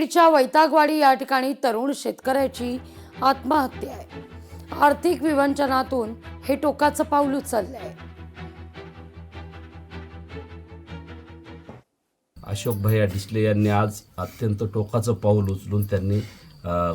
बीडच्या वैतागवाडी या ठिकाणी तरुण शेतकऱ्याची आत्महत्या आहे। आर्थिक विवंचनातून हे टोकाचं पाऊल उचललंय। अशोक भैया डिसले यांनी आज अत्यंत टोकाचं पाऊल उचलून त्यांनी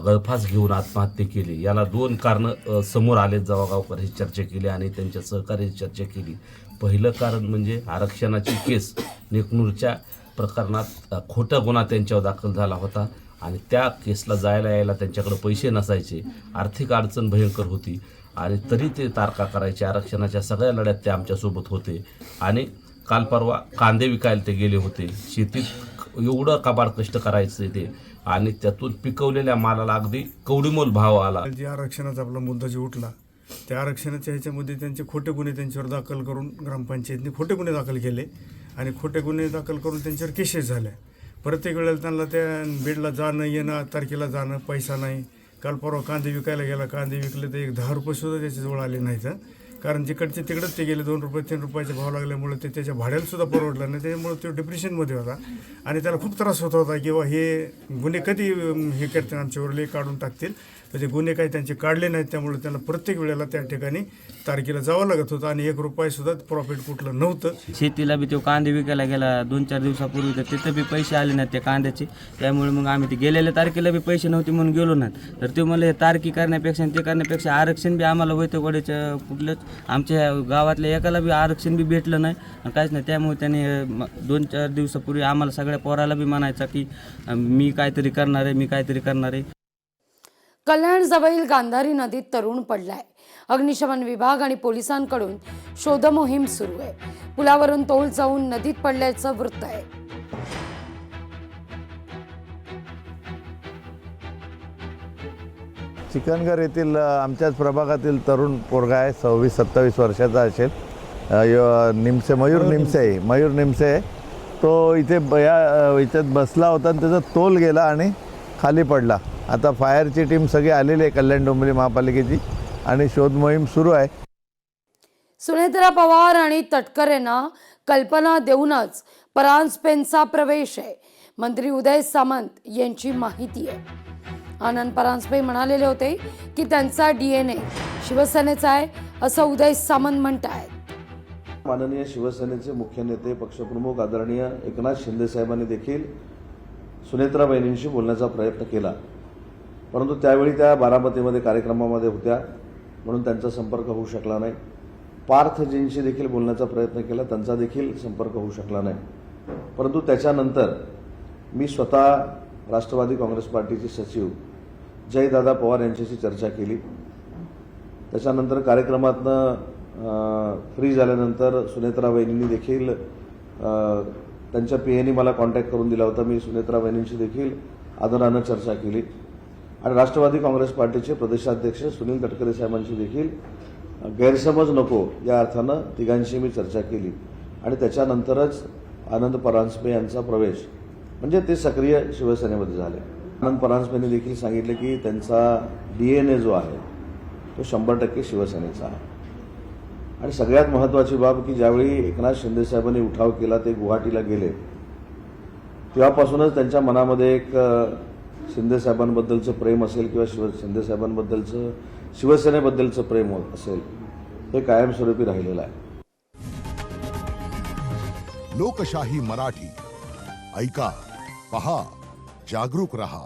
गळफास घेऊन आत्महत्या केली। याला दोन कारण समोर आले जेव्हा गावकऱ्यांशी चर्चा केली आणि त्यांच्या सहकार्याची चर्चा केली। पहिलं कारण म्हणजे आरक्षणाची केस नेकनूरच्या प्रकरणात खोटा गुन्हा त्यांच्यावर दाखल झाला होता आणि त्या केसला जायला यायला त्यांच्याकडे पैसे नसायचे, आर्थिक अडचण भयंकर होती आणि तरी ते तारखा करायचे। आरक्षणाच्या सगळ्या लढ्यात ते आमच्यासोबत होते आणि काल परवा कांदे विकायला ते गेले होते। शेतीत एवढं कबाड कष्ट करायचे ते आणि त्यातून पिकवलेल्या मालाला अगदी कवडीमोल भाव आला। जे आरक्षणाचा आपला मुद्दा जो उठला त्या आरक्षणाच्या ह्याच्यामध्ये त्यांचे खोटे गुन्हे त्यांच्यावर दाखल करून ग्रामपंचायतीने खोटे गुन्हे दाखल केले आणि खोटे गुन्हे दाखल करून त्यांच्यावर केसेस झाल्या। प्रत्येक वेळेला त्यांना त्या बीडला जाणं येणं, तारखेला जाणं, पैसा नाही। काल परवा कांदे विकायला गेला, कांदे विकले तर 10 रुपये सुद्धा त्याच्याजवळ आले नाहीत, कारण जिकडचे तिकडंच ते गेले। 2 रुपये 3 रुपयाचे भाव लागल्यामुळे ते त्याच्या भाड्याला सुद्धा परवडलं नाही, त्याच्यामुळे तो डिप्रेशनमध्ये होता आणि त्याला खूप त्रास होत होता की हे गुन्हे कधी हे करतील आमच्यावर काढून टाकतील। तर ते गुन्हे काही त्यांचे काढले नाहीत, त्यामुळे त्यांना प्रत्येक वेळेला त्या ठिकाणी तारखेला जावं लागत होतं आणि 1 रुपयासुद्धा प्रॉफिट कुठलं नव्हतं। शेतीला बी तो कांदे विकायला गेला 2-4 दिवसापूर्वी, तर तिथं बी पैसे आले नाहीत त्या कांद्याचे। त्यामुळे मग आम्ही ते गेलेल्या तारखेला बी पैसे नव्हते म्हणून गेलो नाहीत। तर ते मला तारखी करण्यापेक्षा ते करण्यापेक्षा आरक्षण बी आम्हाला वैतवाडीच्या कुठलंच आमच्या गावातल्या एकाला बी आरक्षण बी भेटलं नाही आणि काहीच नाही। त्यामुळे त्याने 2-4 दिवसापूर्वी आम्हाला सगळ्या पोराला बी म्हणायचा की मी काहीतरी करणार आहे, मी काहीतरी करणार आहे। कल्याणजवळील गांधारी नदीत तरुण पडलाय। अग्निशमन विभाग आणि पोलिसांकडून शोधमोहीम सुरू आहे। पुलावरून तोल जाऊन नदीत पडल्याचं वृत्त आहे। चिकनगर येथील आमच्याच प्रभागातील तरुण पोरगा आहे, 26-27 वर्षाचा असेल। मयूर निमसे तो इथं बसला होता आणि त्याचा तोल गेला आणि खाली पडला। आता फायरची टीम सगळी आलेली आहे कल्याण डोंबिवली महापालिकेची आणि शोध मोहीम सुरू आहे। सुनेत्रा पवार आणि तटकरेंना कल्पना देऊनच परांजपेंचा प्रवेश आहे, मंत्री उदय सामंत यांची माहिती आहे। आनंद परांजपे म्हणालेले होते की त्यांचा DNA शिवसेनेचा आहे असं उदय सामंत म्हणतात। माननीय शिवसेनेचे मुख्य नेते पक्षप्रमुख आदरणीय एकनाथ शिंदे साहेबांनी देखील सुनेत्रा वहिनींशी बोलण्याचा प्रयत्न केला, परंतु त्यावेळी त्या बारामतीमध्ये कार्यक्रमामध्ये होत्या म्हणून त्यांचा संपर्क होऊ शकला नाही। पार्थजींशी देखील बोलण्याचा प्रयत्न केला, त्यांचा देखील संपर्क होऊ शकला नाही। परंतु त्याच्यानंतर मी स्वतः राष्ट्रवादी काँग्रेस पार्टीचे सचिव जयदादा पवार यांच्याशी चर्चा केली। त्याच्यानंतर कार्यक्रमातनं फ्री झाल्यानंतर सुनेत्रा वहिनींनी देखील त्यांच्या PAने मला कॉन्टॅक्ट करून दिला होता। मी सुनेत्रा वहिनींशी देखील आदरानं चर्चा केली आणि राष्ट्रवादी काँग्रेस पार्टीचे प्रदेशाध्यक्ष सुनील तटकरे साहेबांशी देखील गैरसमज नको या अर्थानं तिघांशी मी चर्चा केली आणि त्याच्यानंतरच आनंद परांजपे यांचा प्रवेश म्हणजे ते सक्रिय शिवसेनेमध्ये झाले। आनंद परांजपेंनी देखील सांगितले की त्यांचा DNA जो आहे तो 100% शिवसेनेचा आहे आणि सगळ्यात महत्त्वाची बाब की ज्यावेळी एकनाथ शिंदे साहेबांनी उठाव केला, ते गुवाहाटीला गेले, तेव्हापासूनच त्यांच्या मनामध्ये एक शिंदे साहेबांबद्दलचं प्रेम असेल किंवा शिंदे साहेबांबद्दलचं शिवसेनेबद्दलचं प्रेम असेल, हे कायमस्वरूपी राहिलेलं आहे। लोकशाही मराठी ऐका, पहा, जागरूक रहा।